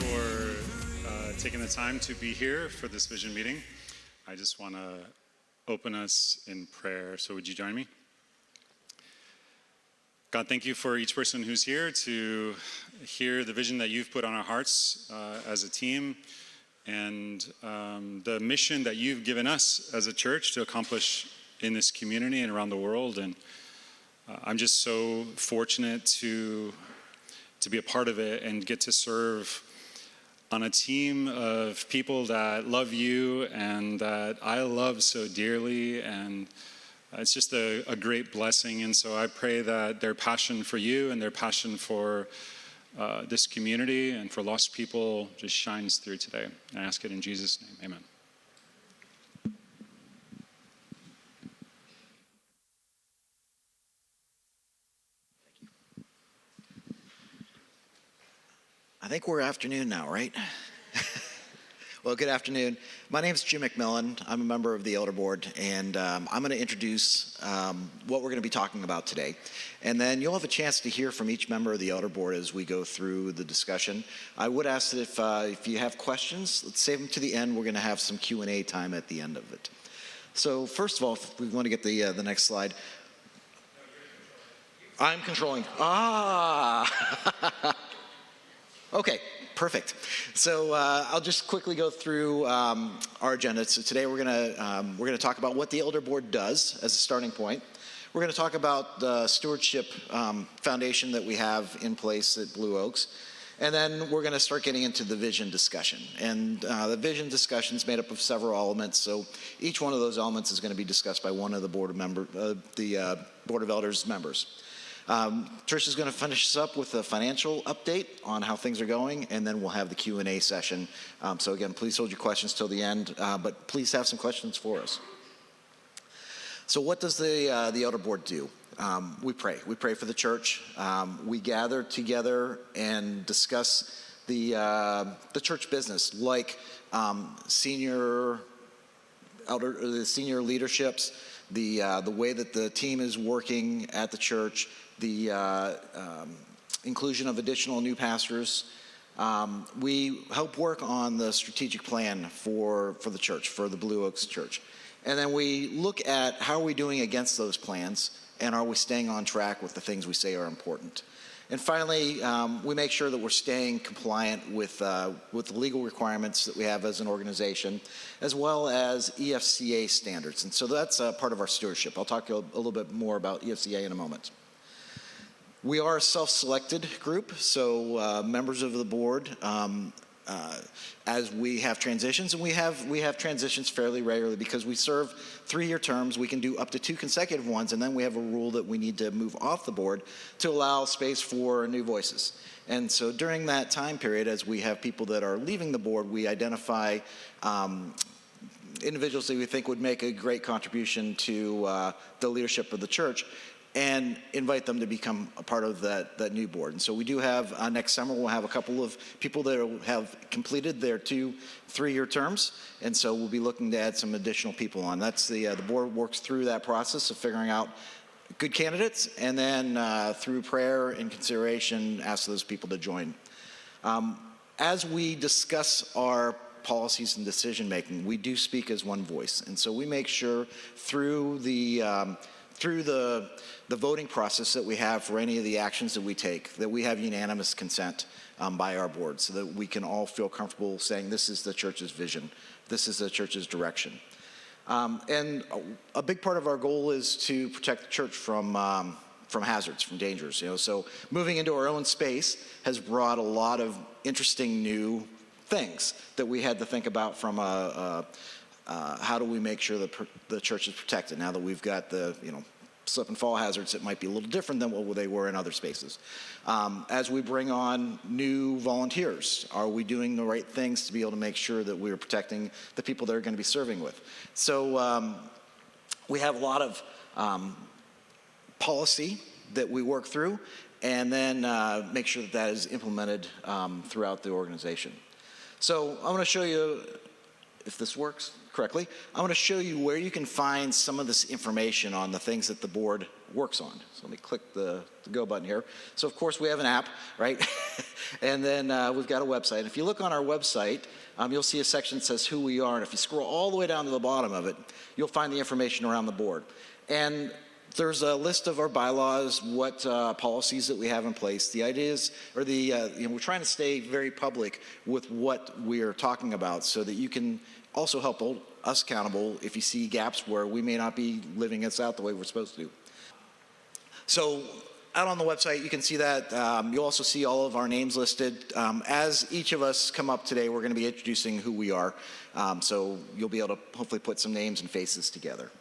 for taking the time to be here for this vision meeting. I just want to open us in prayer. So would you join me? God, thank you for each person who's here to hear the vision that you've put on our hearts as a team and the mission that you've given us as a church to accomplish in this community and around the world. And I'm just so fortunate to be a part of it and get to serve on a team of people that love you and that I love so dearly, and it's just a great blessing. And so I pray that their passion for you and their passion for this community and for lost people just shines through today. I ask it in Jesus' name, amen. I think we're afternoon now, right? Well, good afternoon. My name is Jim McMillin. I'm a member of the Elder Board, and I'm going to introduce what we're going to be talking about today. And then you'll have a chance to hear from each member of the Elder Board as we go through the discussion. I would ask that if you have questions, let's save them to the end. We're going to have some Q&A time at the end of it. So first of all, if we want to get the next slide. I'm controlling. Okay, perfect. So I'll just quickly go through our agenda. So today we're gonna talk about what the Elder Board does as a starting point. We're going to talk about the stewardship foundation that we have in place at Blue Oaks. And then we're going to start getting into the vision discussion. And the vision discussion is made up of several elements. So each one of those elements is going to be discussed by one of the Board of Elders members. Tricia is going to finish us up with a financial update on how things are going, and then we'll have the Q&A session. So again, please hold your questions till the end, but please have some questions for us. So what does the Elder Board do? We pray. We pray for the church. We gather together and discuss the church business, like senior leaderships, the way that the team is working at the church, the inclusion of additional new pastors. We help work on the strategic plan for the church, for the Blue Oaks Church. And then we look at how are we doing against those plans, and are we staying on track with the things we say are important. And finally, we make sure that we're staying compliant with the legal requirements that we have as an organization, as well as EFCA standards. And so that's part of our stewardship. I'll talk a little bit more about EFCA in a moment. We are a self-selected group, so members of the board, as we have transitions, and we have transitions fairly regularly because we serve 3-year terms. We can do up to 2 consecutive ones, and then we have a rule that we need to move off the board to allow space for new voices. And so during that time period, as we have people that are leaving the board, we identify individuals that we think would make a great contribution to the leadership of the church, and invite them to become a part of that new board. And so we do have, next summer, we'll have a couple of people that have completed their 2 3-year terms, and so we'll be looking to add some additional people on. That's the board works through that process of figuring out good candidates, and then through prayer and consideration, ask those people to join. As we discuss our policies and decision making, we do speak as one voice, and so we make sure through the voting process that we have for any of the actions that we take, that we have unanimous consent by our board, so that we can all feel comfortable saying this is the church's vision, this is the church's direction. And a big part of our goal is to protect the church from hazards, from dangers. So moving into our own space has brought a lot of interesting new things that we had to think about from how do we make sure that the church is protected now that we've got the slip and fall hazards that might be a little different than what they were in other spaces. As we bring on new volunteers, are we doing the right things to be able to make sure that we're protecting the people that are going to be serving with? So we have a lot of policy that we work through, and then make sure that is implemented throughout the organization. So I want to show you if this works correctly, I'm going to show you where you can find some of this information on the things that the board works on. So let me click the go button here. So of course we have an app, right? And then we've got a website. If you look on our website, you'll see a section that says who we are. And if you scroll all the way down to the bottom of it, you'll find the information around the board. And there's a list of our bylaws, what policies that we have in place. The idea is, or we're trying to stay very public with what we're talking about so that you can also help hold us accountable if you see gaps where we may not be living this out the way we're supposed to. So out on the website, you can see that. You'll also see all of our names listed. As each of us come up today, we're going to be introducing who we are. So you'll be able to hopefully put some names and faces together.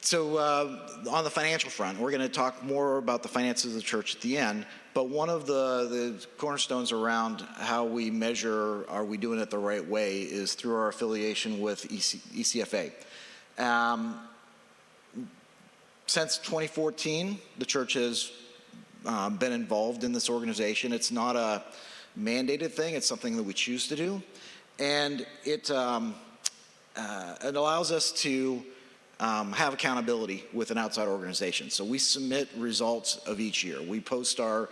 So on the financial front, we're going to talk more about the finances of the church at the end, but one of the cornerstones around how we measure are we doing it the right way is through our affiliation with ECFA. Since 2014, the church has been involved in this organization. It's not a mandated thing, it's something that we choose to do, and it allows us to have accountability with an outside organization. So we submit results of each year. We post our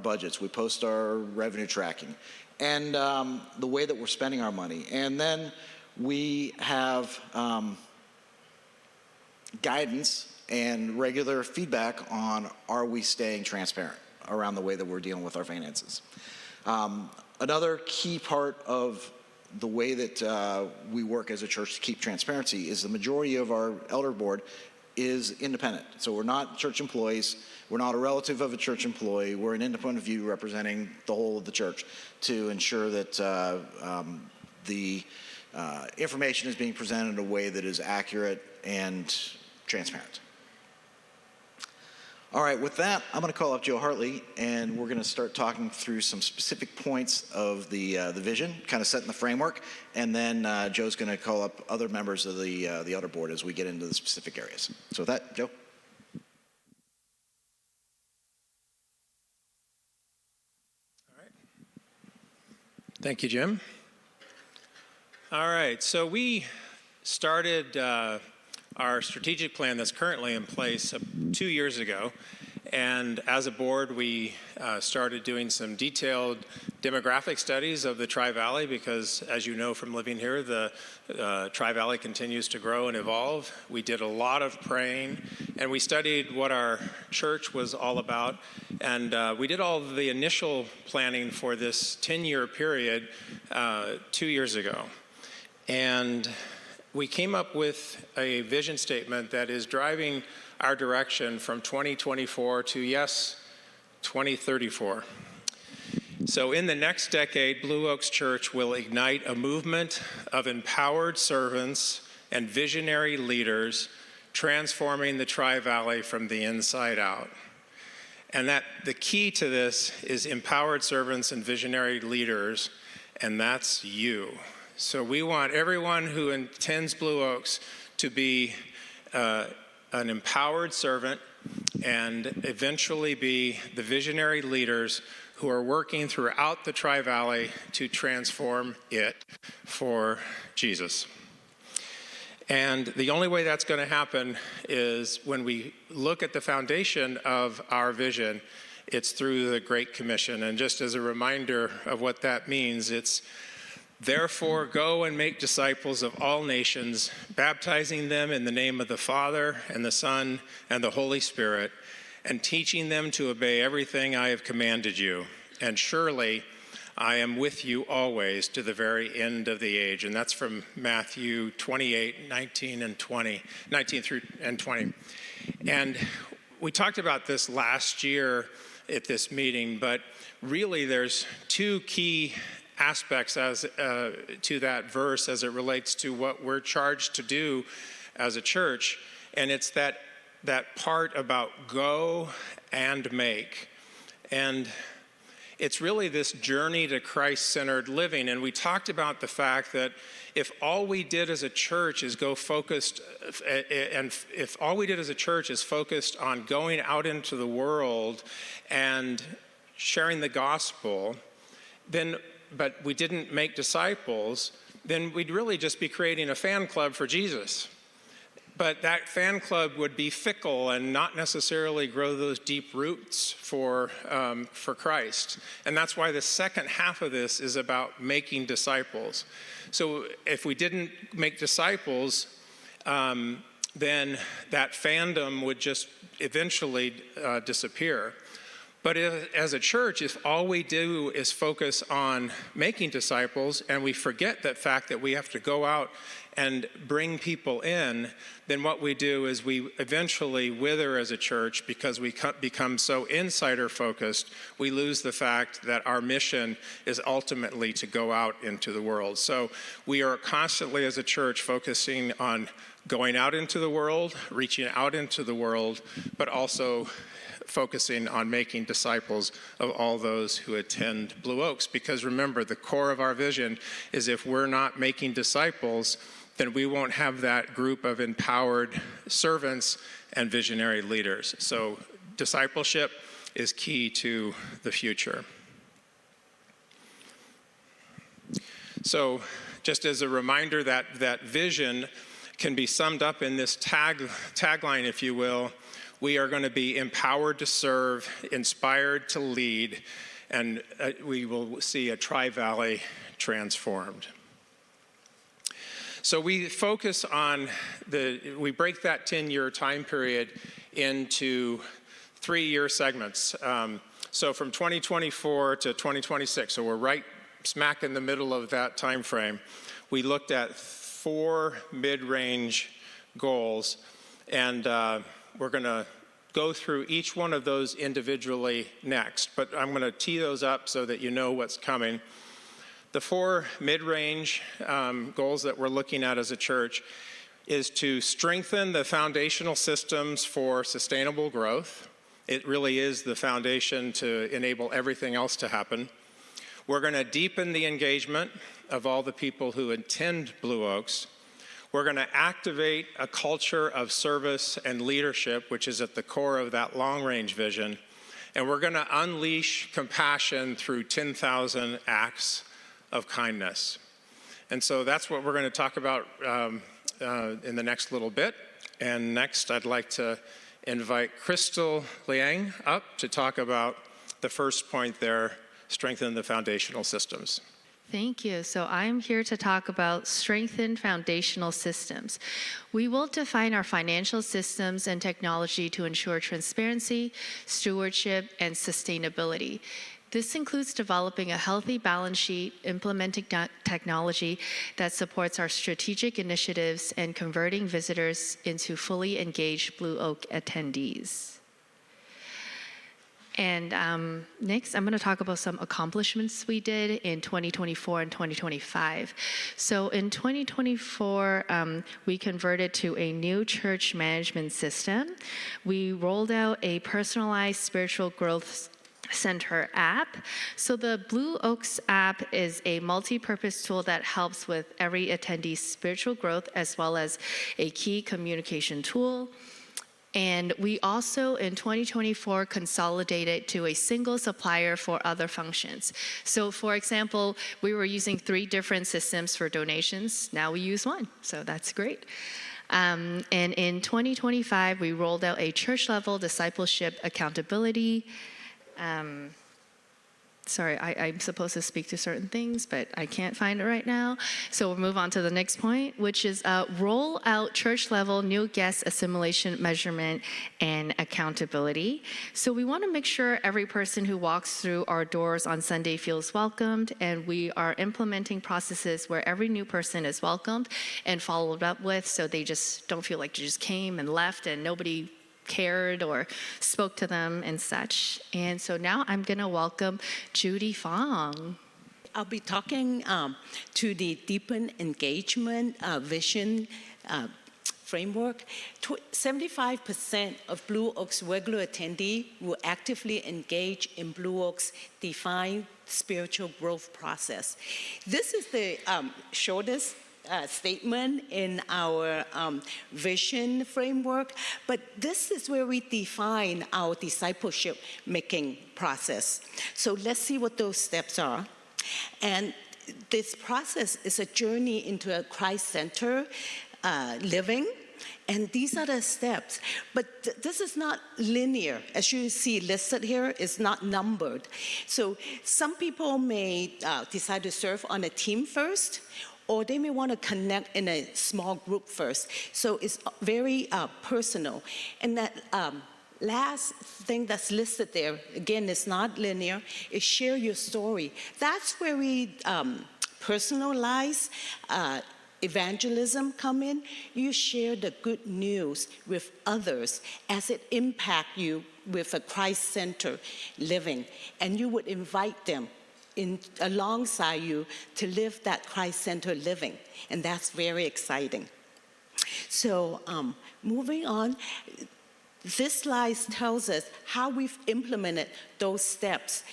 budgets. We post our revenue tracking and the way that we're spending our money. And then we have guidance and regular feedback on are we staying transparent around the way that we're dealing with our finances. Another key part of the way that we work as a church to keep transparency is the majority of our elder board is independent. So we're not church employees. We're not a relative of a church employee. We're an independent view representing the whole of the church to ensure that the information is being presented in a way that is accurate and transparent. All right, with that, I'm going to call up Joe Hartley, and we're going to start talking through some specific points of the vision, kind of setting the framework, and then Joe's going to call up other members of the elder board as we get into the specific areas. So with that, Joe. All right. Thank you, Jim. All right, so we started our strategic plan that's currently in place 2 years ago. And as a board, we started doing some detailed demographic studies of the Tri-Valley because, as you know from living here, the Tri-Valley continues to grow and evolve. We did a lot of praying, and we studied what our church was all about. And we did all of the initial planning for this 10-year period 2 years ago. And we came up with a vision statement that is driving our direction from 2024 to, yes, 2034. So in the next decade, Blue Oaks Church will ignite a movement of empowered servants and visionary leaders transforming the Tri-Valley from the inside out. And that the key to this is empowered servants and visionary leaders, and that's you. So we want everyone who attends Blue Oaks to be an empowered servant and eventually be the visionary leaders who are working throughout the Tri-Valley to transform it for Jesus. And the only way that's going to happen is when we look at the foundation of our vision, it's through the Great Commission. And just as a reminder of what that means, it's therefore, go and make disciples of all nations, baptizing them in the name of the Father and the Son and the Holy Spirit, and teaching them to obey everything I have commanded you. And surely I am with you always to the very end of the age. And that's from Matthew 28, 19 through 20. And we talked about this last year at this meeting, but really there's two key aspects to that verse as it relates to what we're charged to do as a church, and it's that part about go and make. And it's really this journey to Christ-centered living, and we talked about the fact that if all we did as a church is focused on going out into the world and sharing the gospel, but we didn't make disciples, then we'd really just be creating a fan club for Jesus. But that fan club would be fickle and not necessarily grow those deep roots for Christ. And that's why the second half of this is about making disciples. So if we didn't make disciples, then that fandom would just eventually disappear. But as a church, if all we do is focus on making disciples and we forget that fact that we have to go out and bring people in, then what we do is we eventually wither as a church because we become so insider focused, we lose the fact that our mission is ultimately to go out into the world. So we are constantly as a church focusing on going out into the world, reaching out into the world, but also focusing on making disciples of all those who attend Blue Oaks. Because remember, the core of our vision is if we're not making disciples, then we won't have that group of empowered servants and visionary leaders. So discipleship is key to the future. So just as a reminder that vision can be summed up in this tagline, if you will. We are going to be empowered to serve, inspired to lead, and we will see a Tri-Valley transformed. So we focus on we break that 10-year time period into 3-year segments. So from 2024 to 2026, so we're right smack in the middle of that time frame. We looked at 4 mid-range goals, and we're going to go through each one of those individually next, but I'm going to tee those up so that you know what's coming. The 4 mid-range goals that we're looking at as a church is to strengthen the foundational systems for sustainable growth. It really is the foundation to enable everything else to happen. We're going to deepen the engagement of all the people who attend Blue Oaks. We're going to activate a culture of service and leadership, which is at the core of that long-range vision. And we're going to unleash compassion through 10,000 acts of kindness. And so that's what we're going to talk about in the next little bit. And next, I'd like to invite Crystal Liang up to talk about the first point there, strengthen the foundational systems. Thank you. So I'm here to talk about strengthened foundational systems. We will define our financial systems and technology to ensure transparency, stewardship, and sustainability. This includes developing a healthy balance sheet, implementing technology that supports our strategic initiatives, and converting visitors into fully engaged Blue Oak attendees. And next, I'm going to talk about some accomplishments we did in 2024 and 2025. So in 2024, we converted to a new church management system. We rolled out a personalized spiritual growth center app. So the Blue Oaks app is a multi-purpose tool that helps with every attendee's spiritual growth, as well as a key communication tool. And we also, in 2024, consolidated to a single supplier for other functions. So for example, we were using 3 different systems for donations. Now we use 1, so that's great. And in 2025, we rolled out a church-level discipleship accountability. Sorry, I'm supposed to speak to certain things, but I can't find it right now. So we'll move on to the next point, which is roll out church-level new guest assimilation measurement and accountability. So we want to make sure every person who walks through our doors on Sunday feels welcomed, and we are implementing processes where every new person is welcomed and followed up with, so they just don't feel like they just came and left and nobody cared or spoke to them and such. And so now I'm going to welcome Judy Fonge. I'll be talking to the Deepen engagement vision framework. 75% of Blue Oaks regular attendee will actively engage in Blue Oaks defined spiritual growth process. This is the shortest statement in our vision framework, but this is where we define our discipleship making process. So let's see what those steps are. And this process is a journey into a Christ-centered living. And these are the steps. But this is not linear. As you see listed here, it's not numbered. So some people may decide to serve on a team first, or they may want to connect in a small group first. So it's very personal. And that last thing that's listed there, again, it's not linear, is share your story. That's where we personalize evangelism come in. You share the good news with others as it impacts you with a Christ-centered living. And you would invite them alongside you to live that Christ-centered living. And that's very exciting. So moving on, this slide tells us how we've implemented those steps.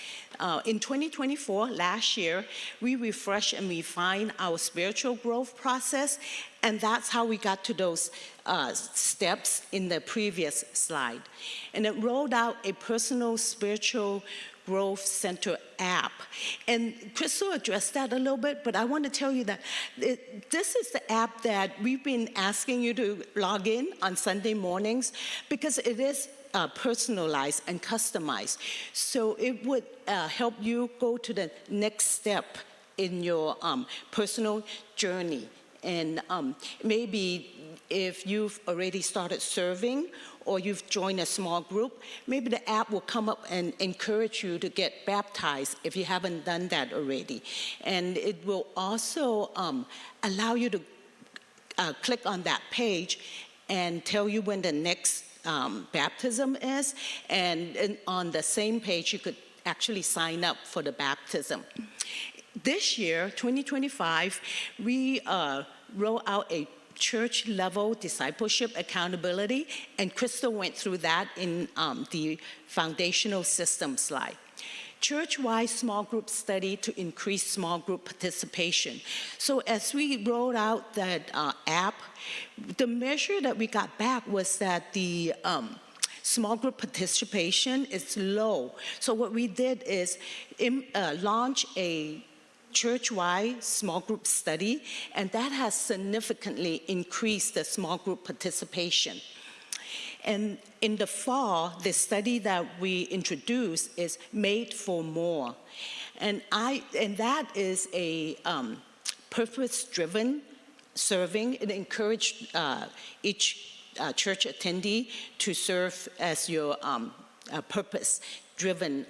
In 2024, last year, we refreshed and refined our spiritual growth process, and that's how we got to those steps in the previous slide. And it rolled out a personal spiritual Growth Center app. And Crystal addressed that a little bit, but I want to tell you that this is the app that we've been asking you to log in on Sunday mornings because it is personalized and customized. So it would help you go to the next step in your personal journey. And maybe if you've already started serving or you've joined a small group, maybe the app will come up and encourage you to get baptized if you haven't done that already. And it will also allow you to click on that page and tell you when the next baptism is. And on the same page, you could actually sign up for the baptism. This year, 2025, we roll out a church-level discipleship accountability, and Crystal went through that in the foundational system slide. Church-wide small group study to increase small group participation. So as we rolled out that app, the measure that we got back was that the small group participation is low. So what we did is launch a church-wide small group study, and that has significantly increased the small group participation. And in the fall, the study that we introduced is Made for More. And that is a purpose-driven serving. It encouraged each church attendee to serve as your purpose-driven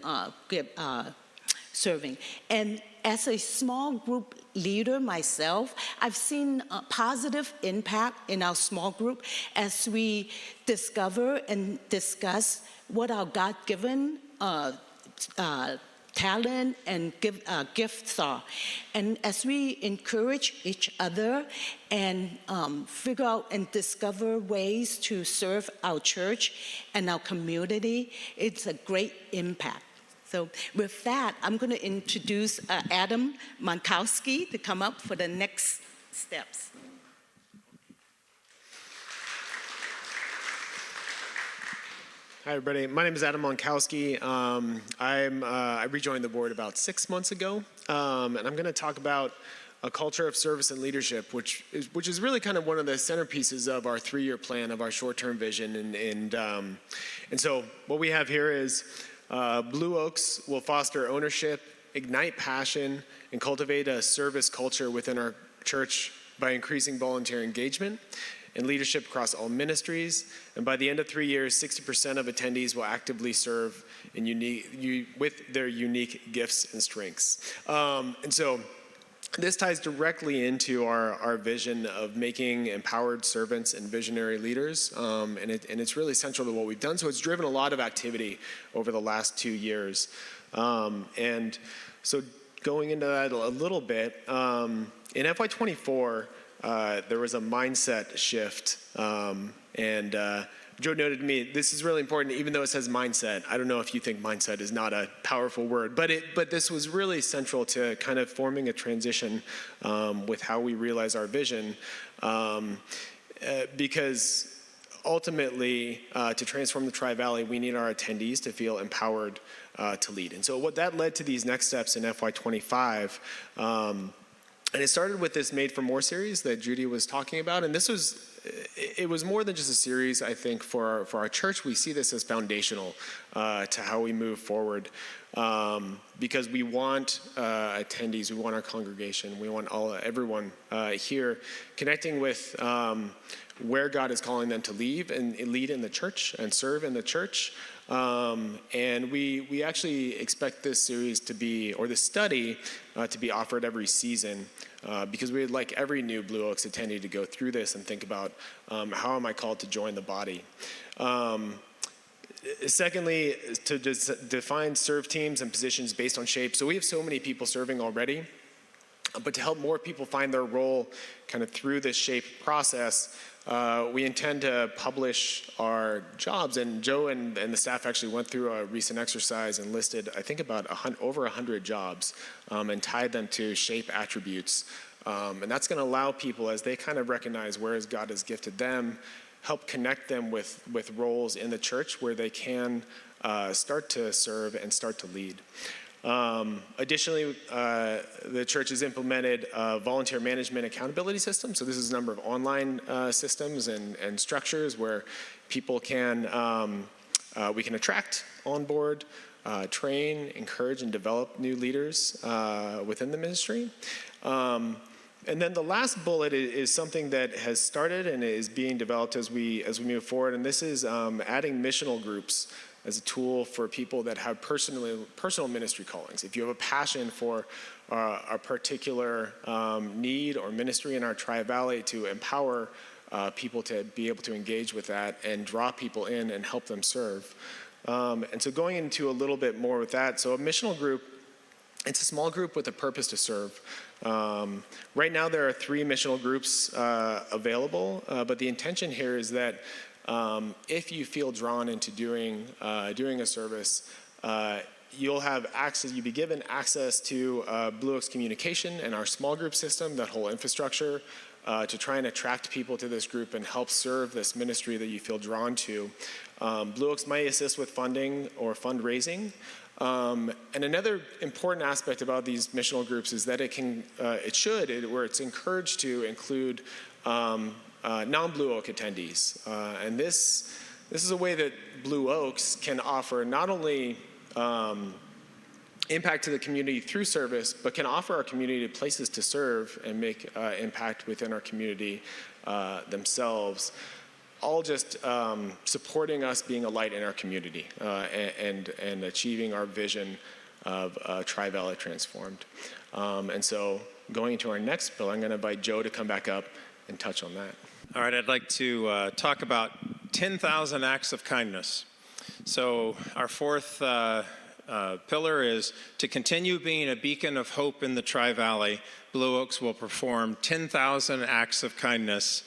serving. And as a small group leader myself, I've seen a positive impact in our small group as we discover and discuss what our God-given talent and gifts are. And as we encourage each other and figure out and discover ways to serve our church and our community, it's a great impact. So with that, I'm going to introduce Adam Monkowski to come up for the next steps. Hi, everybody. My name is Adam Monkowski. I rejoined the board about 6 months ago, and I'm going to talk about a culture of service and leadership, which is really kind of one of the centerpieces of our 3-year plan, of our short-term vision. And so what we have here is Blue Oaks will foster ownership, ignite passion, and cultivate a service culture within our church by increasing volunteer engagement and leadership across all ministries. And by the end of 3 years, 60% of attendees will actively serve with their unique gifts and strengths. And so this ties directly into our vision of making empowered servants and visionary leaders, and it's really central to what we've done. So it's driven a lot of activity over the last 2 years. And so going into that a little bit, in FY24, there was a mindset shift, and Joe noted to me, this is really important, even though it says mindset. I don't know if you think mindset is not a powerful word, but this was really central to kind of forming a transition with how we realize our vision, because ultimately, to transform the Tri-Valley, we need our attendees to feel empowered to lead. And so what that led to these next steps in FY25, and it started with this Made for More series that Judy was talking about. And it was more than just a series, I think, for our church. We see this as foundational to how we move forward, because we want attendees, we want our congregation, we want everyone here connecting with where God is calling them to lead in the church and serve in the church. And we actually expect this series to be, or this study to be offered every season, because we'd like every new Blue Oaks attendee to go through this and think about how am I called to join the body. Secondly, to define serve teams and positions based on shape. So we have so many people serving already, but to help more people find their role kind of through this shape process, we intend to publish our jobs. And Joe and the staff actually went through a recent exercise and listed, I think, about over 100 jobs and tied them to shape attributes. And that's going to allow people, as they kind of recognize where God has gifted them, help connect them with roles in the church where they can start to serve and start to lead. Additionally, the church has implemented a volunteer management accountability system. So this is a number of online systems and structures where people we can attract, onboard, train, encourage, and develop new leaders within the ministry. And then the last bullet is something that has started and is being developed as we move forward. And this is adding missional groups as a tool for people that have personal ministry callings. If you have a passion for a particular need or ministry in our Tri-Valley, to empower people to be able to engage with that and draw people in and help them serve. And so going into a little bit more with that, so a missional group, it's a small group with a purpose to serve. Right now there are 3 missional groups available, but the intention here is that if you feel drawn into doing a service, you'll be given access to Blue Oaks Communication and our small group system, that whole infrastructure, to try and attract people to this group and help serve this ministry that you feel drawn to. Blue Oaks might assist with funding or fundraising. And another important aspect about these missional groups is that where it's encouraged to include non-Blue Oak attendees. And this is a way that Blue Oaks can offer not only impact to the community through service, but can offer our community places to serve and make impact within our community themselves, all just supporting us being a light in our community and achieving our vision of Tri-Valley transformed. And so going into our next pillar, I'm going to invite Joe to come back up and touch on that. All right, I'd like to talk about 10,000 acts of kindness. So our fourth pillar is to continue being a beacon of hope in the Tri-Valley. Blue Oaks will perform 10,000 acts of kindness,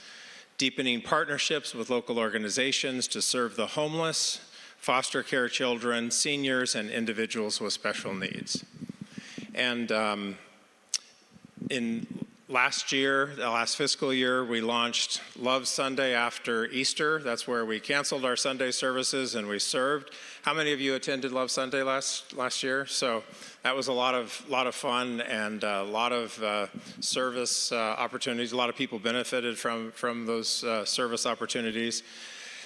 deepening partnerships with local organizations to serve the homeless, foster care children, seniors, and individuals with special needs. And in the last fiscal year, we launched Love Sunday after Easter. That's where we canceled our Sunday services and we served. How many of you attended Love Sunday last year? So that was a lot of fun and a lot of service opportunities. A lot of people benefited from those service opportunities.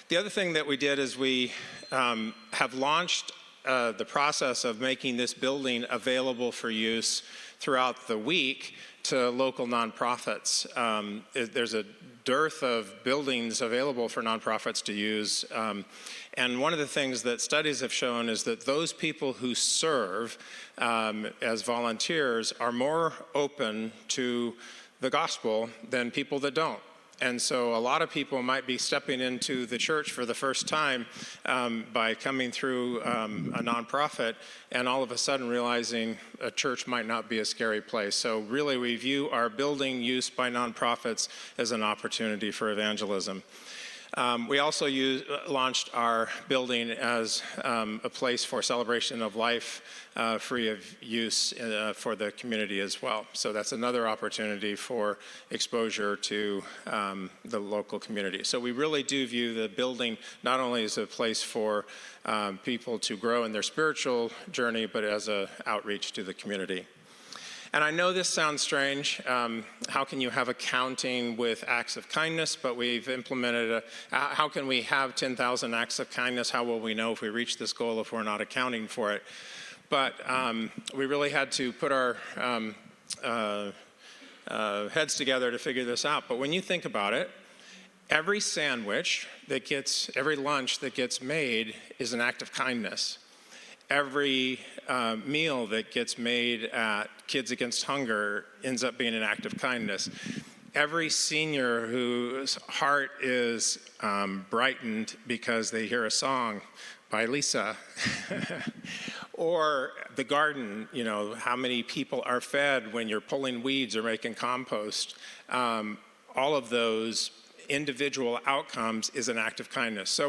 The other thing that we did is we have launched the process of making this building available for use throughout the week to local nonprofits. There's a dearth of buildings available for nonprofits to use. And one of the things that studies have shown is that those people who serve as volunteers are more open to the gospel than people that don't. And so a lot of people might be stepping into the church for the first time by coming through a nonprofit and all of a sudden realizing a church might not be a scary place. So really we view our building use by nonprofits as an opportunity for evangelism. We also launched our building as a place for celebration of life, free of use for the community as well. So that's another opportunity for exposure to the local community. So we really do view the building not only as a place for people to grow in their spiritual journey, but as an outreach to the community. And I know this sounds strange. How can you have accounting with acts of kindness? But we've implemented how can we have 10,000 acts of kindness? How will we know if we reach this goal if we're not accounting for it? But we really had to put our heads together to figure this out. But when you think about it, every sandwich every lunch that gets made is an act of kindness. Every meal that gets made at Kids Against Hunger ends up being an act of kindness. Every senior whose heart is brightened because they hear a song by Lisa, or the garden, how many people are fed when you're pulling weeds or making compost. All of those individual outcomes is an act of kindness. So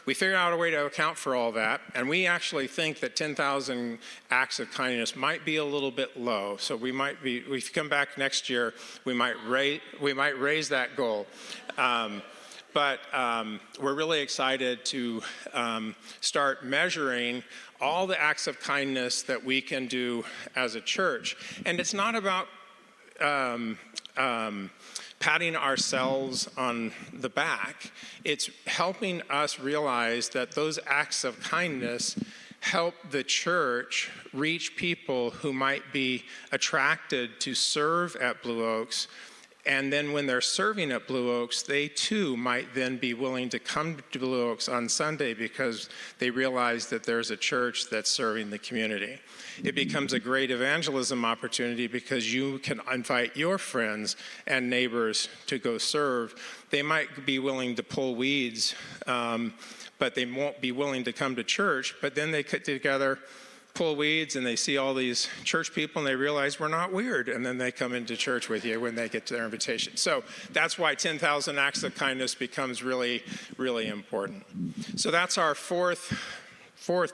we figured out a way to account for all that, and we actually think that 10,000 acts of kindness might be a little bit low. So if you come back next year, we might raise that goal. But we're really excited to start measuring all the acts of kindness that we can do as a church. And it's not about patting ourselves on the back. It's helping us realize that those acts of kindness help the church reach people who might be attracted to serve at Blue Oaks. And then when they're serving at Blue Oaks, they too might then be willing to come to Blue Oaks on Sunday because they realize that there's a church that's serving the community. It becomes a great evangelism opportunity because you can invite your friends and neighbors to go serve. They might be willing to pull weeds, but they won't be willing to come to church. But then they get together, pull weeds, and they see all these church people, and they realize we're not weird, and then they come into church with you when they get to their invitation. So that's why 10,000 acts of kindness becomes really, really important. So that's our fourth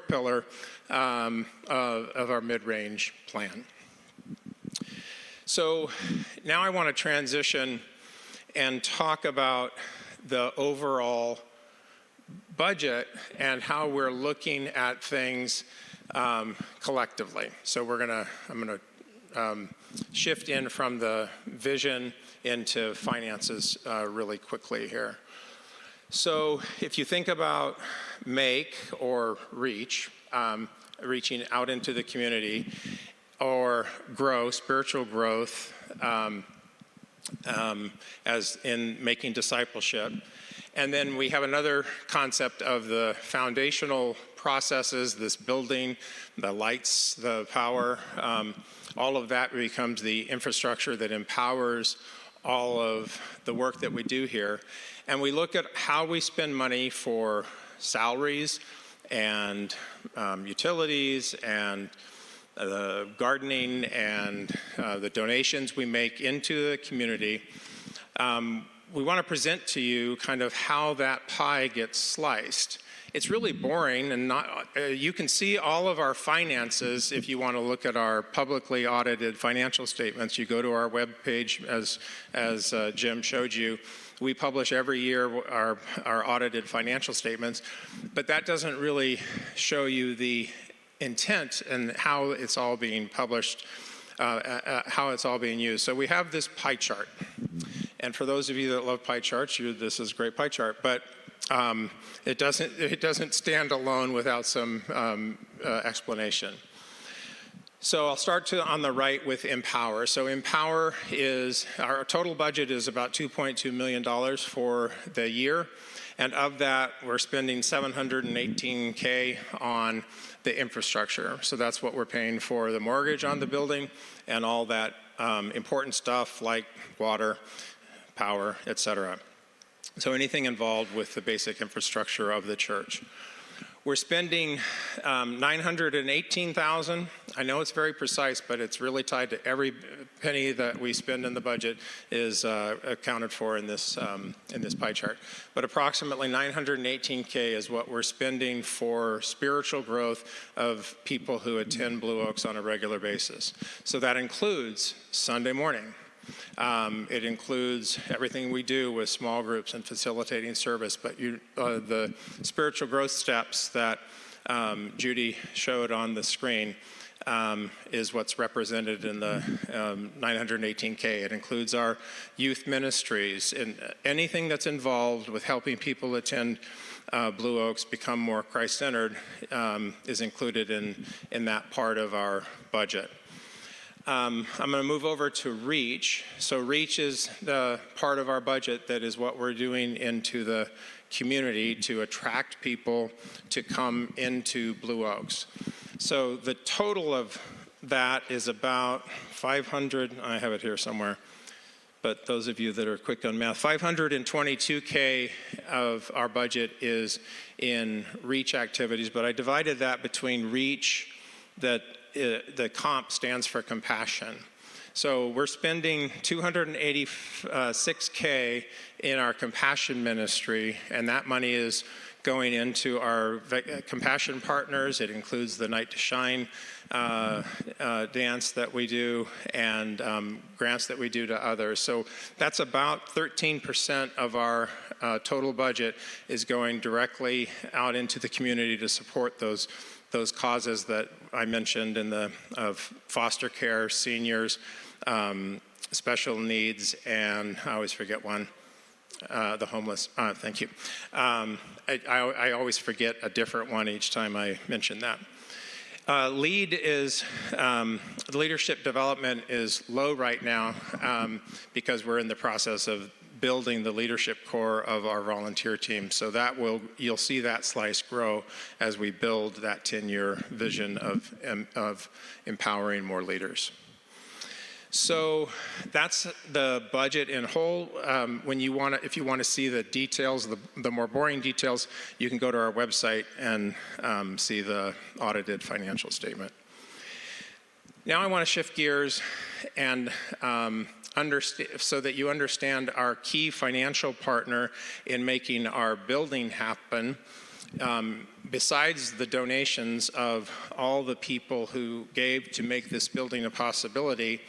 pillar of our mid-range plan. So now I want to transition and talk about the overall budget and how we're looking at things collectively. So I'm going to shift in from the vision into finances really quickly here. So if you think about make or reach, reaching out into the community, or grow, spiritual growth, as in making discipleship. And then we have another concept of the foundational processes, this building, the lights, the power, all of that becomes the infrastructure that empowers all of the work that we do here. And we look at how we spend money for salaries and utilities and gardening and the donations we make into the community. We want to present to you kind of how that pie gets sliced. It's really boring, and you can see all of our finances if you want to look at our publicly audited financial statements. You go to our webpage, as Jim showed you. We publish every year our audited financial statements, but that doesn't really show you the intent and how it's all being published, how it's all being used. So we have this pie chart. And for those of you that love pie charts, this is a great pie chart, but it doesn't stand alone without some explanation. So I'll start on the right with Empower. So Empower is, our total budget is about $2.2 million for the year. And of that, we're spending $718K on the infrastructure. So that's what we're paying for the mortgage on the building and all that important stuff like water, power, et cetera. So anything involved with the basic infrastructure of the church. We're spending $918,000. I know it's very precise, but it's really tied to every penny that we spend in the budget is accounted for in this pie chart. But approximately $918K is what we're spending for spiritual growth of people who attend Blue Oaks on a regular basis. So that includes Sunday morning. It includes everything we do with small groups and facilitating service, but the spiritual growth steps that Judy showed on the screen is what's represented in the 918K. It includes our youth ministries and anything that's involved with helping people attend Blue Oaks become more Christ-centered is included in that part of our budget. I'm going to move over to Reach. So Reach is the part of our budget that is what we're doing into the community to attract people to come into Blue Oaks. So the total of that is about 500, I have it here somewhere, but those of you that are quick on math, 522K of our budget is in Reach activities, but I divided that between Reach, that the comp stands for compassion. So we're spending $286K in our compassion ministry, and that money is going into our compassion partners. It includes the Night to Shine dance that we do and grants that we do to others. So that's about 13% of our total budget is going directly out into the community to support those causes that I mentioned of foster care, seniors, special needs, and I always forget one, the homeless. Thank you. I always forget a different one each time I mention that. Lead is, leadership development is low right now because we're in the process of building the leadership core of our volunteer team. So you'll see that slice grow as we build that 10-year vision of empowering more leaders. So that's the budget in whole. If you want to see the details, the more boring details, you can go to our website and see the audited financial statement. Now I want to shift gears and so that you understand our key financial partner in making our building happen. Besides the donations of all the people who gave to make this building a possibility,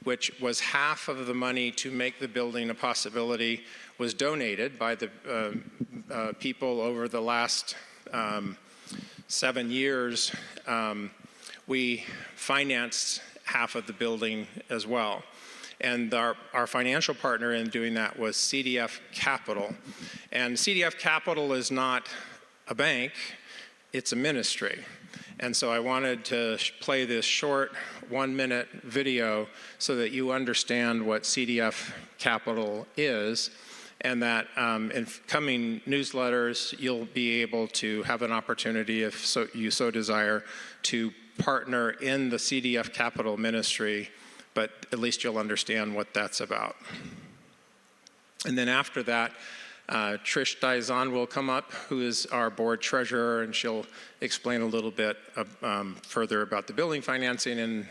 which was half of the money to make the building a possibility, was donated by the people over the last 7 years. We financed half of the building as well. And our financial partner in doing that was CDF Capital. And CDF Capital is not a bank, it's a ministry. And so I wanted to play this short 1-minute video so that you understand what CDF Capital is, and that in coming newsletters, you'll be able to have an opportunity, if you so desire, to partner in the CDF Capital ministry, but at least you'll understand what that's about. And then after that, Tricia Dizon will come up, who is our board treasurer, and she'll explain a little bit further about the building financing and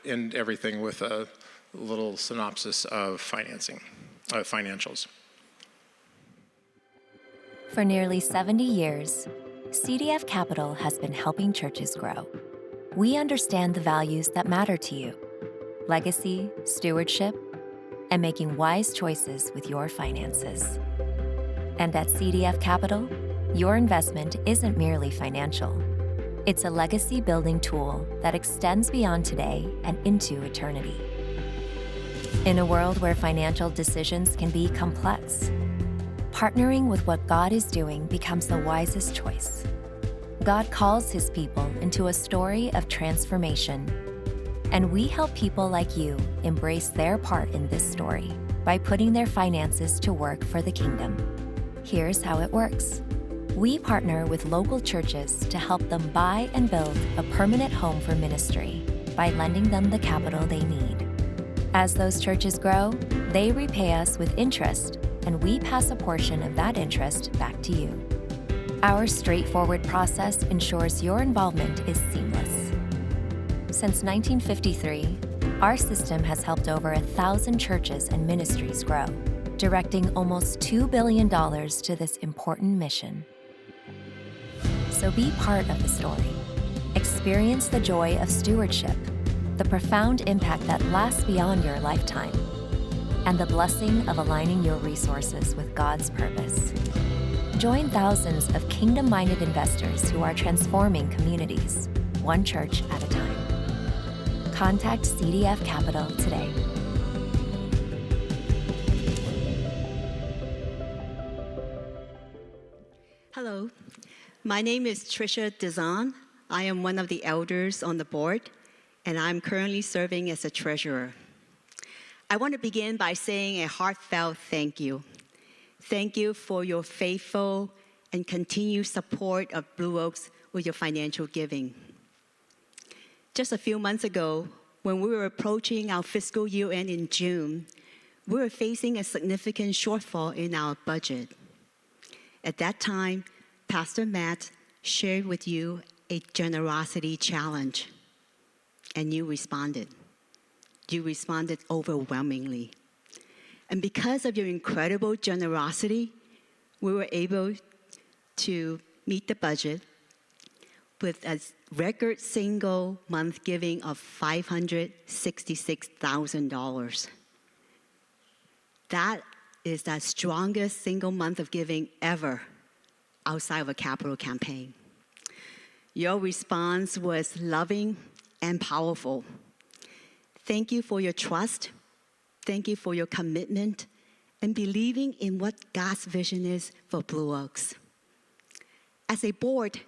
and everything with a little synopsis of financials. For nearly 70 years, CDF Capital has been helping churches grow. We understand the values that matter to you: legacy, stewardship, and making wise choices with your finances. And at CDF Capital, your investment isn't merely financial. It's a legacy-building tool that extends beyond today and into eternity. In a world where financial decisions can be complex, partnering with what God is doing becomes the wisest choice. God calls His people into a story of transformation, and we help people like you embrace their part in this story by putting their finances to work for the kingdom. Here's how it works. We partner with local churches to help them buy and build a permanent home for ministry by lending them the capital they need. As those churches grow, they repay us with interest, and we pass a portion of that interest back to you. Our straightforward process ensures your involvement is seamless. Since 1953, our system has helped over 1,000 churches and ministries grow, directing almost $2 billion to this important mission. So be part of the story. Experience the joy of stewardship, the profound impact that lasts beyond your lifetime, and the blessing of aligning your resources with God's purpose. Join thousands of kingdom-minded investors who are transforming communities, one church at a time. Contact CDF Capital today. Hello, my name is Tricia Dizon. I am one of the elders on the board, and I'm currently serving as a treasurer. I want to begin by saying a heartfelt thank you. Thank you for your faithful and continued support of Blue Oaks with your financial giving. Just a few months ago, when we were approaching our fiscal year end in June, we were facing a significant shortfall in our budget. At that time, Pastor Matt shared with you a generosity challenge, and you responded. You responded overwhelmingly. And because of your incredible generosity, we were able to meet the budget with a record single month giving of $566,000. That is the strongest single month of giving ever outside of a capital campaign. Your response was loving and powerful. Thank you for your trust. Thank you for your commitment and believing in what God's vision is for Blue Oaks. As a board,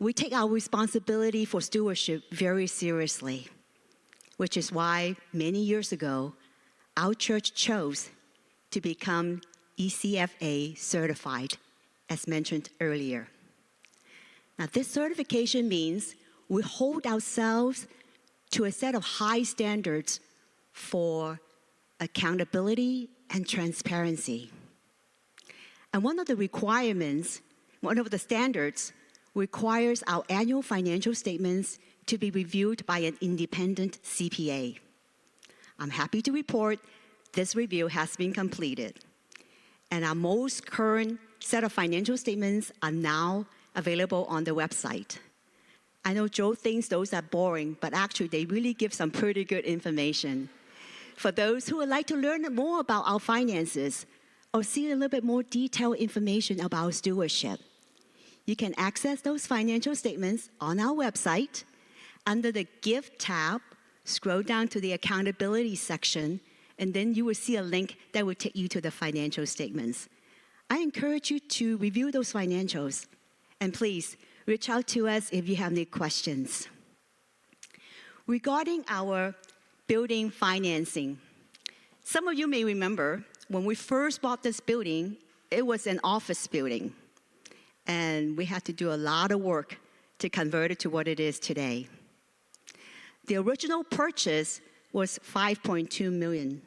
we take our responsibility for stewardship very seriously, which is why many years ago, our church chose to become ECFA certified, as mentioned earlier. Now, this certification means we hold ourselves to a set of high standards for accountability and transparency. And one of the standards requires our annual financial statements to be reviewed by an independent CPA. I'm happy to report this review has been completed, and our most current set of financial statements are now available on the website. I know Joe thinks those are boring, but actually they really give some pretty good information. For those who would like to learn more about our finances or see a little bit more detailed information about stewardship, you can access those financial statements on our website. Under the Give tab, scroll down to the Accountability section, and then you will see a link that will take you to the financial statements. I encourage you to review those financials, and please reach out to us if you have any questions. Regarding our building financing, some of you may remember when we first bought this building, it was an office building, and we had to do a lot of work to convert it to what it is today. The original purchase was $5.2 million,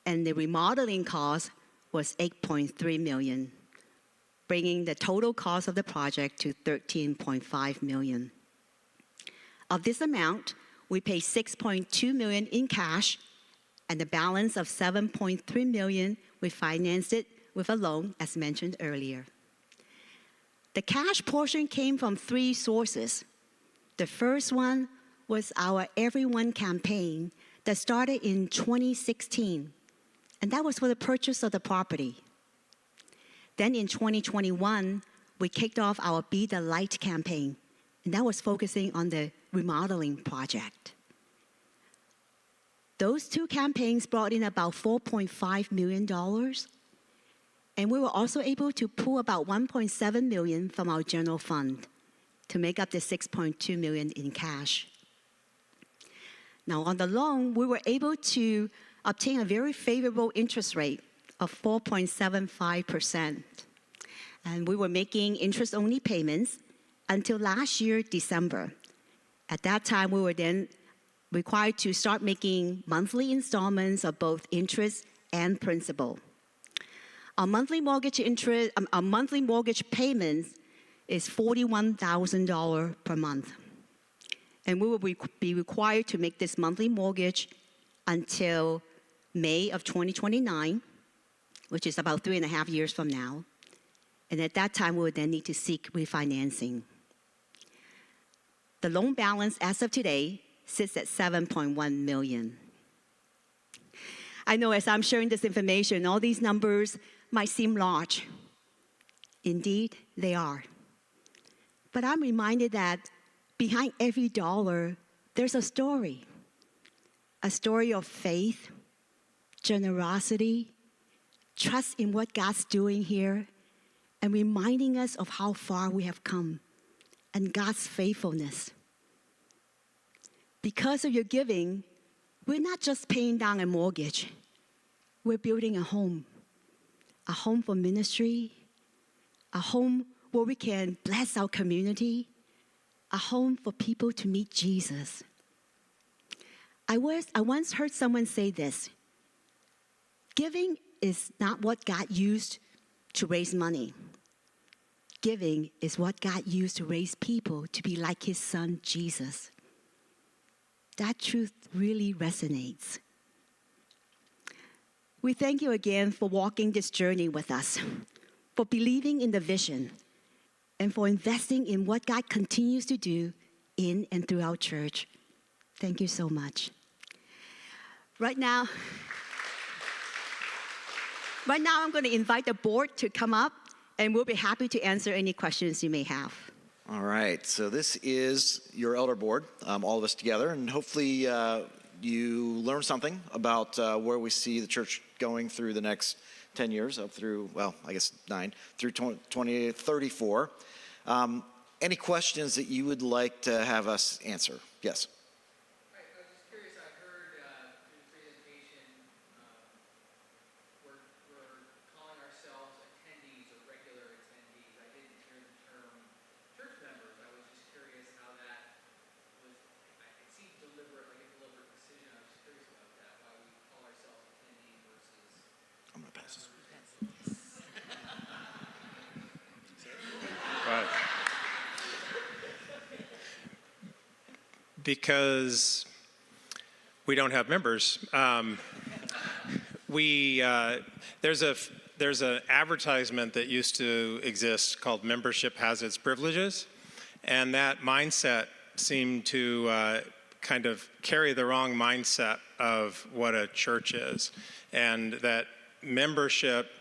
and the remodeling cost was $8.3 million, bringing the total cost of the project to $13.5 million. Of this amount, we paid $6.2 million in cash, and the balance of $7.3 million, we financed it with a loan, as mentioned earlier. The cash portion came from three sources. The first one was our Everyone campaign that started in 2016, and that was for the purchase of the property. Then in 2021, we kicked off our Be the Light campaign, and that was focusing on the remodeling project. Those two campaigns brought in about $4.5 million, and we were also able to pull about $1.7 million from our general fund to make up the $6.2 million in cash. Now, on the loan, we were able to obtain a very favorable interest rate of 4.75%. And we were making interest-only payments until last year, December. At that time, we were then required to start making monthly installments of both interest and principal. Our monthly mortgage payments is $41,000 per month. and we will be required to make this monthly mortgage until May of 2029, which is about 3.5 years from now. And at that time, we would then need to seek refinancing. The loan balance as of today sits at $7.1 million. I know as I'm sharing this information, all these numbers might seem large. Indeed, they are. But I'm reminded that behind every dollar, there's a story of faith, generosity, trust in what God's doing here, and reminding us of how far we have come and God's faithfulness. Because of your giving, we're not just paying down a mortgage. We're building a home for ministry, a home where we can bless our community, a home for people to meet Jesus. I once heard someone say this: giving is not what God used to raise money. Giving is what God used to raise people to be like his son, Jesus. That truth really resonates. We thank you again for walking this journey with us, for believing in the vision, and for investing in what God continues to do in and through our church. Thank you so much. Right now, I'm going to invite the board to come up, and we'll be happy to answer any questions you may have. All right, so this is your elder board, all of us together, and hopefully you learned something about where we see the church going through the next 10 years, up through, well, I guess 9, through 2034. Any questions that you would like to have us answer? Yes. I was just curious, I heard through the presentation, we're calling ourselves attendees or regular attendees. I didn't hear the term church members. I was just curious how that was, it seemed deliberate, like a deliberate decision. I was just curious about that, why we call ourselves attendees versus... I'm going to pass this. Right. Because we don't have members. There's an advertisement that used to exist called "Membership Has Its Privileges," and that mindset seemed to kind of carry the wrong mindset of what a church is, and that membership.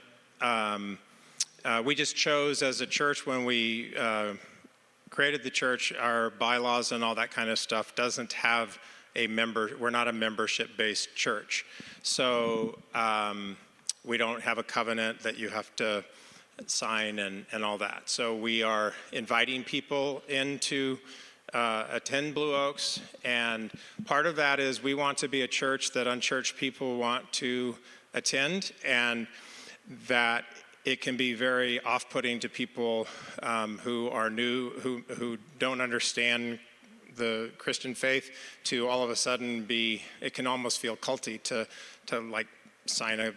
We just chose as a church when we created the church, our bylaws and all that kind of stuff doesn't have a member. We're not a membership-based church, so we don't have a covenant that you have to sign and all that. So we are inviting people in to attend Blue Oaks, and part of that is we want to be a church that unchurched people want to attend, and that it can be very off-putting to people who are new, who don't understand the Christian faith, to all of a sudden it can almost feel culty to like sign a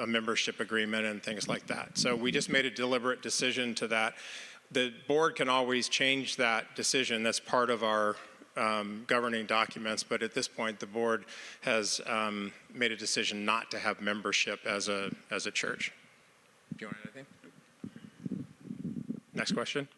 membership agreement and things like that. So we just made a deliberate decision to that. The board can always change that decision. That's part of our governing documents, but at this point the board has made a decision not to have membership as a church. Do you want anything? Next question.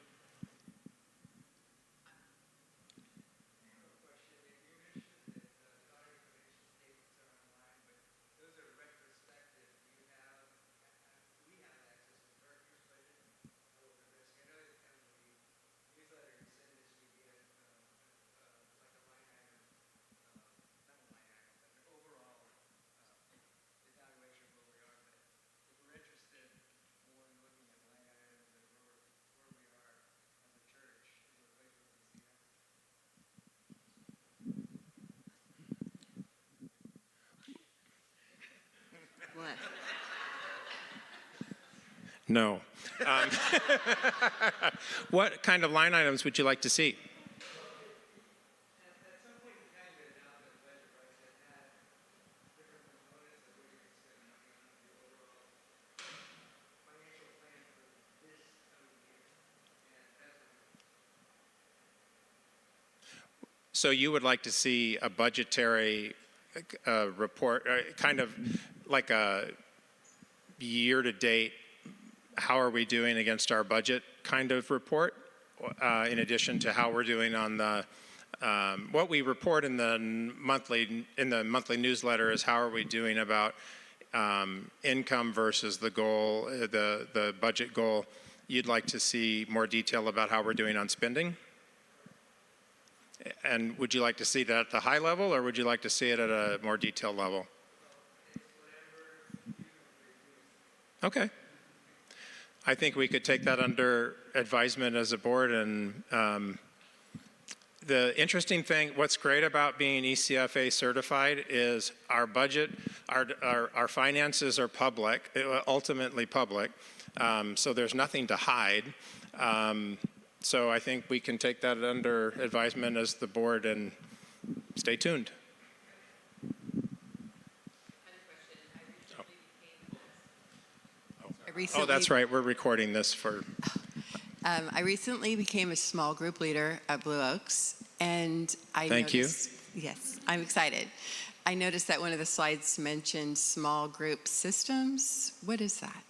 What? No. What kind of line items would you like to see? So you would like to see a budgetary report, kind of like a year-to-date, how are we doing against our budget kind of report, in addition to how we're doing on the, what we report in the monthly newsletter is how are we doing about income versus the goal, the budget goal. You'd like to see more detail about how we're doing on spending? And would you like to see that at the high level, or would you like to see it at a more detailed level? Okay. I think we could take that under advisement as a board. And the interesting thing, what's great about being ECFA certified is our budget, our finances are public, ultimately public. So there's nothing to hide. So I think we can take that under advisement as the board and stay tuned. Oh, that's right. We're recording this for... I recently became a small group leader at Blue Oaks, and I Thank you. Yes, I'm excited. I noticed that one of the slides mentioned small group systems. What is that?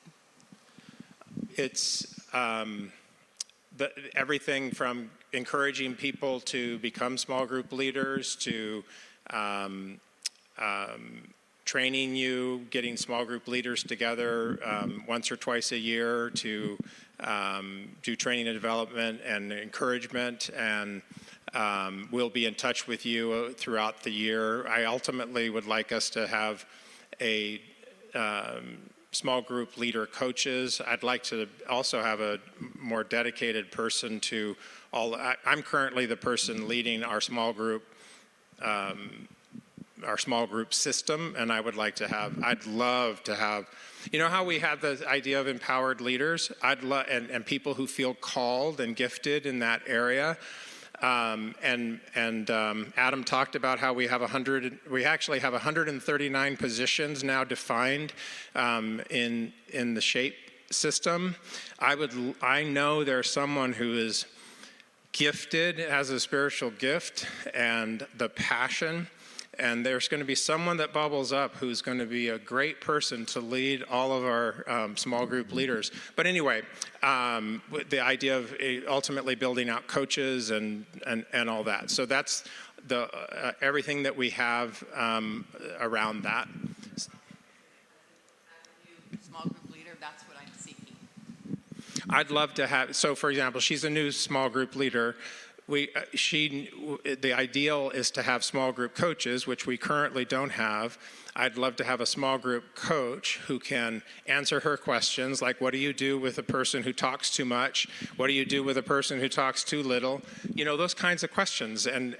It's everything from encouraging people to become small group leaders to training you, getting small group leaders together once or twice a year to do training and development and encouragement, and we'll be in touch with you throughout the year. I ultimately would like us to have a small group leader coaches. I'd like to also have a more dedicated person to all. I'm currently the person leading our small group system, and I would like to have, I'd love to have, you know how we had the idea of empowered leaders? I'd love, and people who feel called and gifted in that area. Adam talked about how we actually have 139 positions now defined in the SHAPE system. I know there's someone who is gifted, has a spiritual gift and the passion, and there's going to be someone that bubbles up who's going to be a great person to lead all of our small group leaders. But anyway, the idea of ultimately building out coaches and all that. So that's the everything that we have around that. Small group leader, that's what I'm seeking. I'd love to have, so for example, she's a new small group leader. The ideal is to have small group coaches, which we currently don't have. I'd love to have a small group coach who can answer her questions, like what do you do with a person who talks too much? What do you do with a person who talks too little? You know, those kinds of questions. And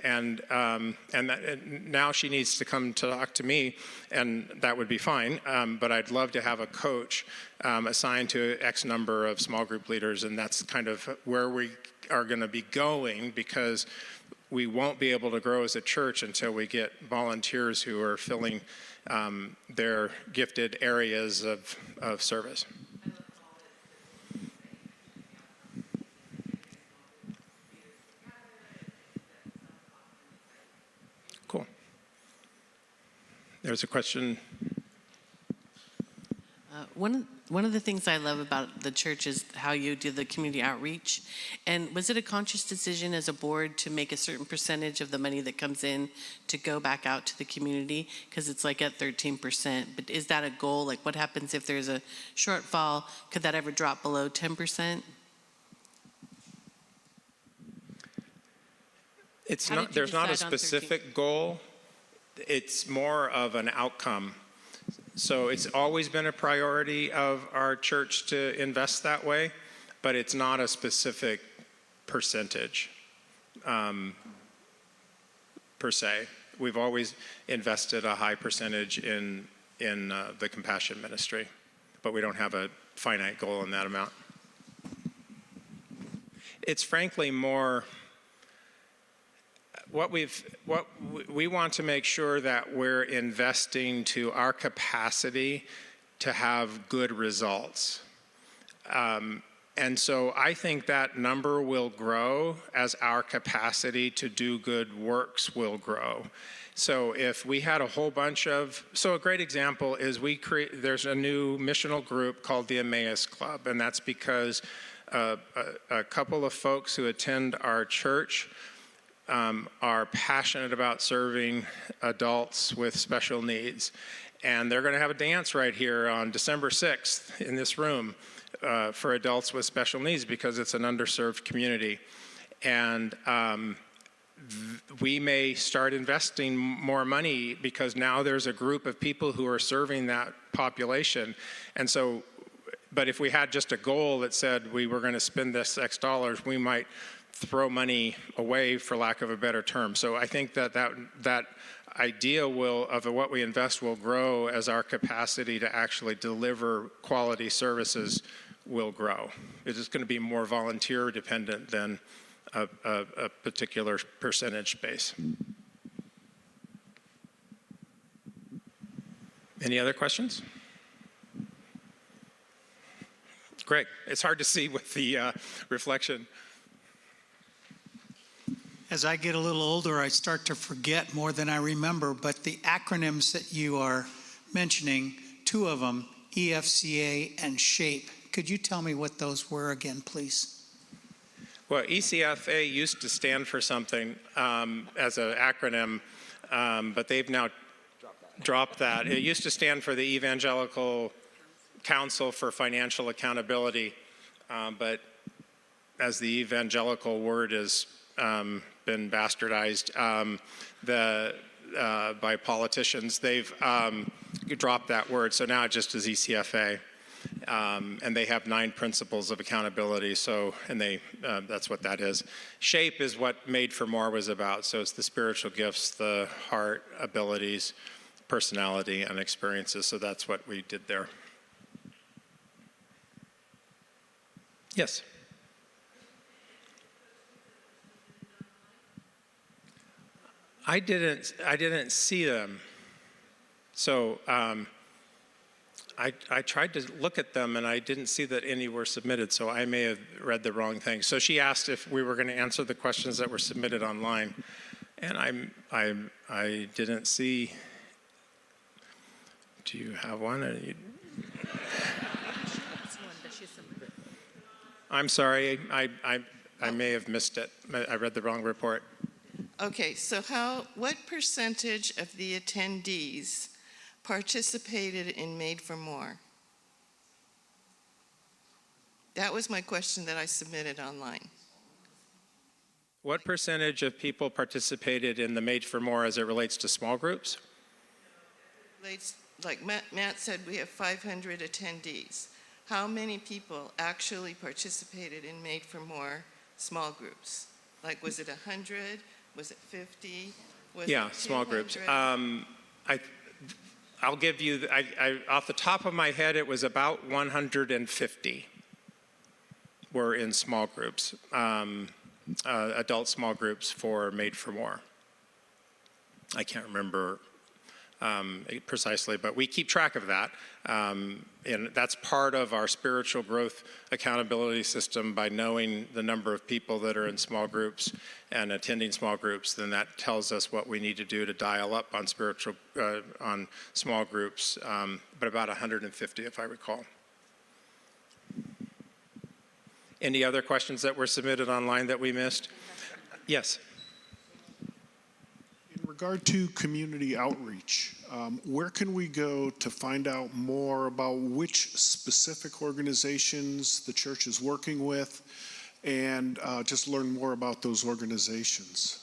now she needs to come to talk to me, and that would be fine. But I'd love to have a coach assigned to X number of small group leaders, and that's kind of where we are going to be going, because we won't be able to grow as a church until we get volunteers who are filling their gifted areas of service. Cool. There's a question. One of the things I love about the church is how you do the community outreach. And was it a conscious decision as a board to make a certain percentage of the money that comes in to go back out to the community? Because it's like at 13%. But is that a goal? Like what happens if there's a shortfall? Could that ever drop below 10%? It's not, there's not a specific goal. It's more of an outcome. So it's always been a priority of our church to invest that way, but it's not a specific percentage per se. We've always invested a high percentage in the compassion ministry, but we don't have a finite goal in that amount. It's frankly more what we want to make sure that we're investing to our capacity to have good results. And so I think that number will grow as our capacity to do good works will grow. So if we had a whole bunch of, so a great example is there's a new missional group called the Emmaus Club, and that's because a couple of folks who attend our church are passionate about serving adults with special needs. And they're going to have a dance right here on December 6th in this room for adults with special needs because it's an underserved community. And we may start investing more money because now there's a group of people who are serving that population. And so, but if we had just a goal that said we were going to spend this X dollars, we might throw money away, for lack of a better term. So I think that idea of what we invest will grow as our capacity to actually deliver quality services will grow. It is going to be more volunteer dependent than a particular percentage base. Any other questions? Greg, it's hard to see with the reflection. As I get a little older, I start to forget more than I remember, but the acronyms that you are mentioning, two of them, EFCA and SHAPE, could you tell me what those were again, please? Well, ECFA used to stand for something as an acronym, but they've now dropped that. It used to stand for the Evangelical Council for Financial Accountability, but as the evangelical word has been bastardized by politicians, they've dropped that word. So now it just is ECFA. And they have 9 principles of accountability. So, and that's what that is. SHAPE is what Made for More was about. So it's the spiritual gifts, the heart, abilities, personality, and experiences. So that's what we did there. Yes. I didn't see them. So I tried to look at them and I didn't see that any were submitted, so I may have read the wrong thing. So she asked if we were going to answer the questions that were submitted online, and I didn't see. Do you have one? I'm sorry, I may have missed it. I read the wrong report. Okay, so what percentage of the attendees participated in Made for More? That was my question that I submitted online. What percentage of people participated in the Made for More as it relates to small groups? Like Matt said, we have 500 attendees. How many people actually participated in Made for More small groups? Like, was it 100? Was it 50? Was Yeah, it small groups. 200? I'll give you, off the top of my head, it was about 150 were in small groups, adult small groups for Made for More. I can't remember precisely, but we keep track of that. And that's part of our spiritual growth accountability system. By knowing the number of people that are in small groups and attending small groups, then that tells us what we need to do to dial up on on small groups, but about 150 if I recall. Any other questions that were submitted online that we missed? Yes. In regard to community outreach, where can we go to find out more about which specific organizations the church is working with and just learn more about those organizations?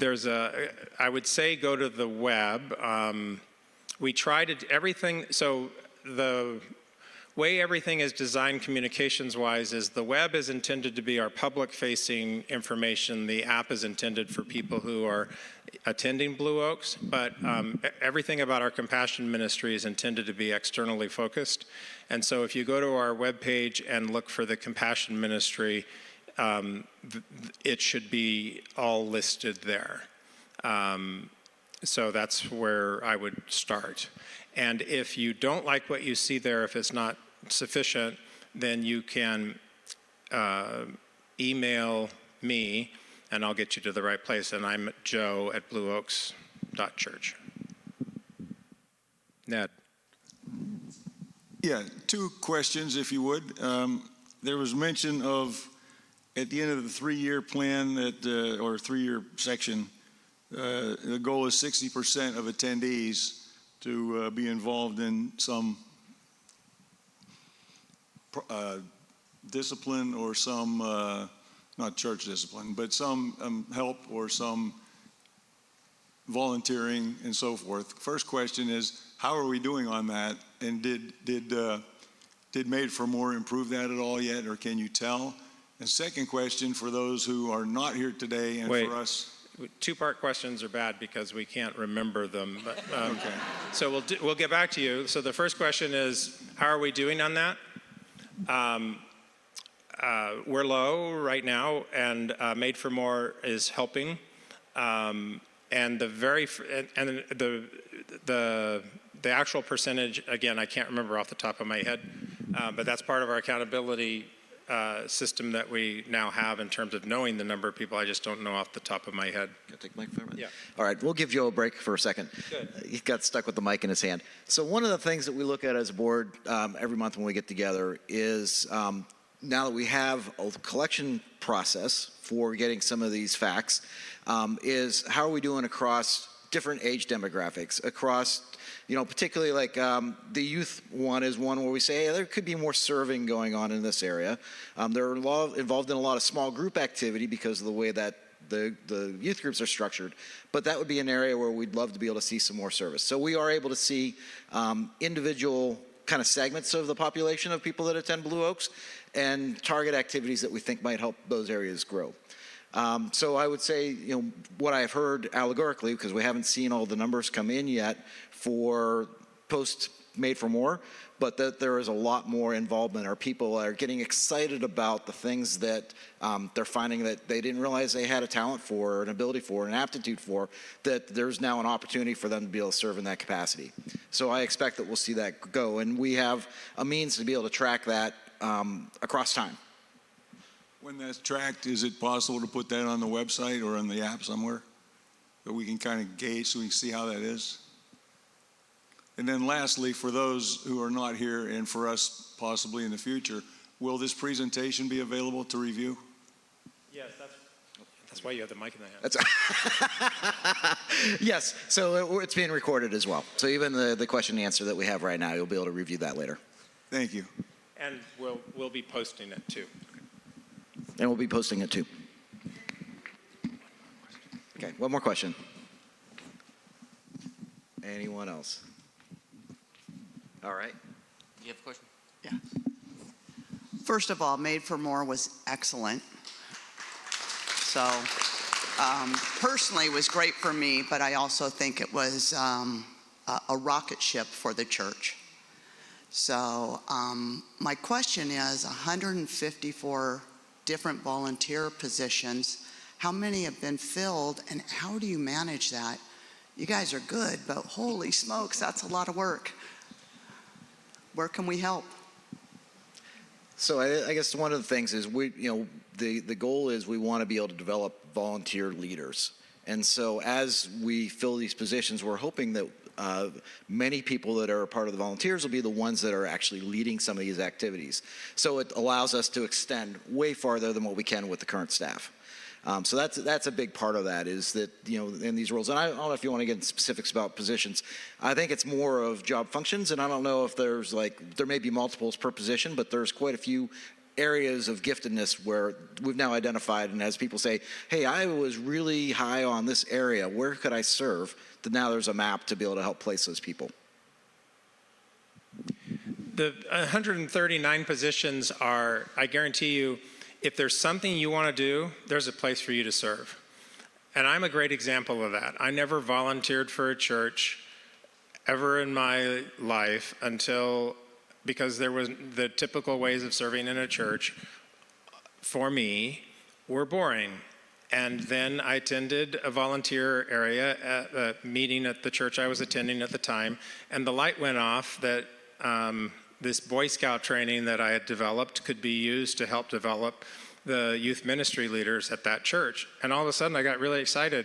I would say go to the web. We try to, everything, so the way everything is designed communications-wise is the web is intended to be our public-facing information. The app is intended for people who are attending Blue Oaks, but everything about our compassion ministry is intended to be externally focused. And so if you go to our webpage and look for the compassion ministry, it should be all listed there. So that's where I would start. And if you don't like what you see there, if it's not sufficient, then you can email me and I'll get you to the right place. And I'm joe@blueoaks.church. Ned. Yeah, two questions, if you would. There was mention of, at the end of the 3-year plan or 3-year section, the goal is 60% of attendees to be involved in some discipline or some, not church discipline, but some help or some volunteering and so forth. First question is, how are we doing on that? And did Made for More improve that at all yet, or can you tell? And second question, for those who are not here today and for us. Two-part questions are bad because we can't remember them. But, okay. So we'll get back to you. So the first question is, how are we doing on that? We're low right now, and Made for More is helping. And the actual percentage, again, I can't remember off the top of my head, but that's part of our accountability system that we now have in terms of knowing the number of people. I just don't know off the top of my head. Can I take the mic for a minute? Yeah. All right, we'll give Joe a break for a second. Good. He got stuck with the mic in his hand. So one of the things that we look at as a board every month when we get together is now that we have a collection process for getting some of these facts, is how are we doing across different age demographics, across, particularly like the youth one is one where we say, hey, there could be more serving going on in this area. They're involved in a lot of small group activity because of the way that the youth groups are structured, but that would be an area where we'd love to be able to see some more service. So we are able to see individual kind of segments of the population of people that attend Blue Oaks and target activities that we think might help those areas grow. So I would say, what I've heard allegorically, because we haven't seen all the numbers come in yet for post Made for More, but that there is a lot more involvement. Our people are getting excited about the things that they're finding that they didn't realize they had a talent for, an ability for, an aptitude for, that there's now an opportunity for them to be able to serve in that capacity. So I expect that we'll see that go, and we have a means to be able to track that across time. When that's tracked, is it possible to put that on the website or on the app somewhere that we can kind of gauge so we can see how that is? And then lastly, for those who are not here and for us possibly in the future, will this presentation be available to review? Yes, that's why you have the mic in the hand. Yes, so it's being recorded as well. So even the question and answer that we have right now, you'll be able to review that later. Thank you. And we'll be posting it too. And we'll be posting it too. Okay, one more question. Anyone else? All right. You have a question? Yeah. First of all, Made for More was excellent. So personally, it was great for me, but I also think it was a rocket ship for the church. So my question is 154 different volunteer positions. How many have been filled, and how do you manage that? You guys are good, but holy smokes, that's a lot of work. Where can we help? So I guess one of the things is the goal is we want to be able to develop volunteer leaders. And so as we fill these positions, we're hoping that many people that are a part of the volunteers will be the ones that are actually leading some of these activities. So it allows us to extend way farther than what we can with the current staff. So that's a big part of that, is that, in these roles, and I don't know if you want to get into specifics about positions. I think it's more of job functions, and I don't know if there's there may be multiples per position, but there's quite a few areas of giftedness where we've now identified, and as people say, hey, I was really high on this area, where could I serve? That now there's a map to be able to help place those people. The 139 positions are, I guarantee you, if there's something you want to do, there's a place for you to serve. And I'm a great example of that. I never volunteered for a church ever in my life because there was the typical ways of serving in a church for me were boring. And then I attended a volunteer area at a meeting at the church I was attending at the time, and the light went off that this Boy Scout training that I had developed could be used to help develop the youth ministry leaders at that church. And all of a sudden I got really excited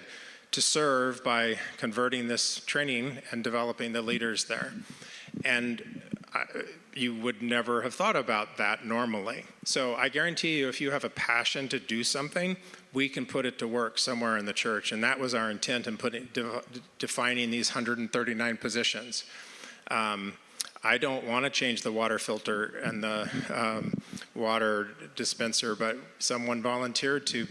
to serve by converting this training and developing the leaders there. And you would never have thought about that normally. So I guarantee you, if you have a passion to do something, we can put it to work somewhere in the church. And that was our intent in defining these 139 positions. I don't want to change the water filter and the water dispenser, but someone volunteered to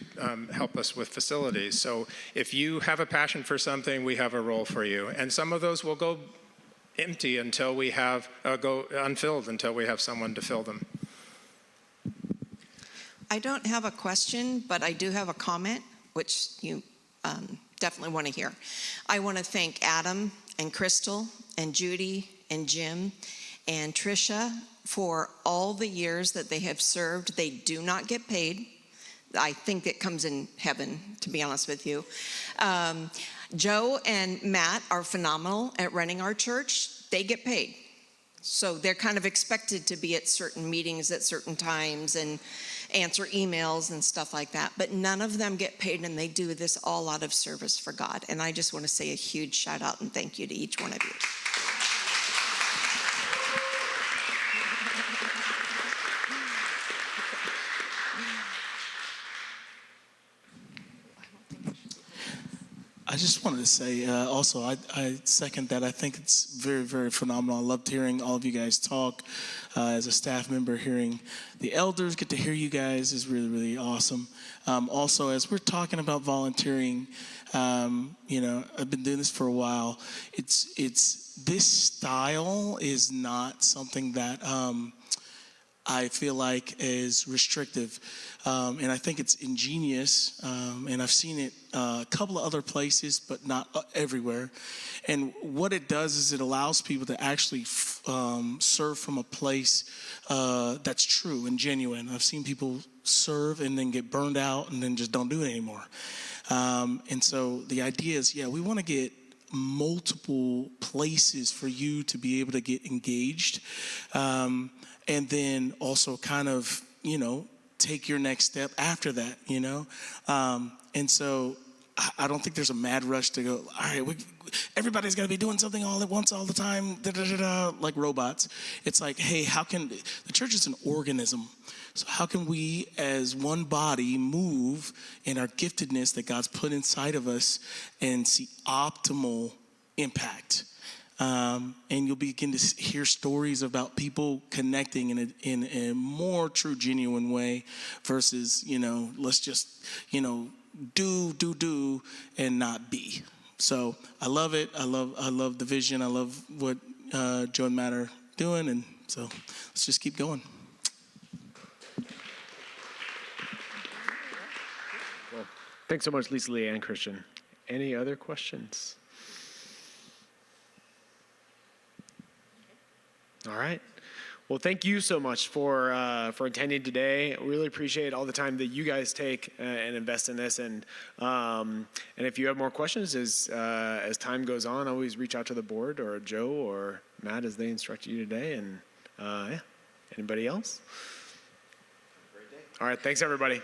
help us with facilities. So if you have a passion for something, we have a role for you. And some of those will go empty until we have, go unfilled until we have someone to fill them. I don't have a question, but I do have a comment, which you definitely want to hear. I want to thank Adam and Crystal and Judy and Jim and Tricia for all the years that they have served. They do not get paid. I think it comes in heaven, to be honest with you. Joe and Matt are phenomenal at running our church. They get paid. So they're kind of expected to be at certain meetings at certain times and answer emails and stuff like that. But none of them get paid, and they do this all out of service for God. And I just want to say a huge shout out and thank you to each one of you. I just wanted to say also, I second that. I think it's very, very phenomenal. I loved hearing all of you guys talk. As a staff member, hearing the elders, get to hear you guys is really, really awesome. Also, as we're talking about volunteering, you know, I've been doing this for a while. It's this style is not something that I feel like is restrictive. And I think it's ingenious, and I've seen it a couple of other places, but not everywhere. And what it does is it allows people to actually serve from a place that's true and genuine. I've seen people serve and then get burned out and then just don't do it anymore. And so the idea is, yeah, we want to get multiple places for you to be able to get engaged. And then also kind of, you know, take your next step after that, you know? And so I don't think there's a mad rush to go, all right, everybody's got to be doing something all at once all the time, like robots. It's like, hey, how can, the church is an organism. So how can we as one body move in our giftedness that God's put inside of us and see optimal impact? And you'll begin to hear stories about people connecting in a more true, genuine way versus, you know, let's just, you know, do and not be. So I love it. I love the vision. I love what Joe and Matt are doing. And so let's just keep going. Well, thanks so much, Lisa Lee and Christian. Any other questions? All right. Well, thank you so much for attending today. Really appreciate all the time that you guys take and invest in this. And if you have more questions as time goes on, always reach out to the board or Joe or Matt as they instructed you today. And yeah, anybody else? All right. Thanks, everybody.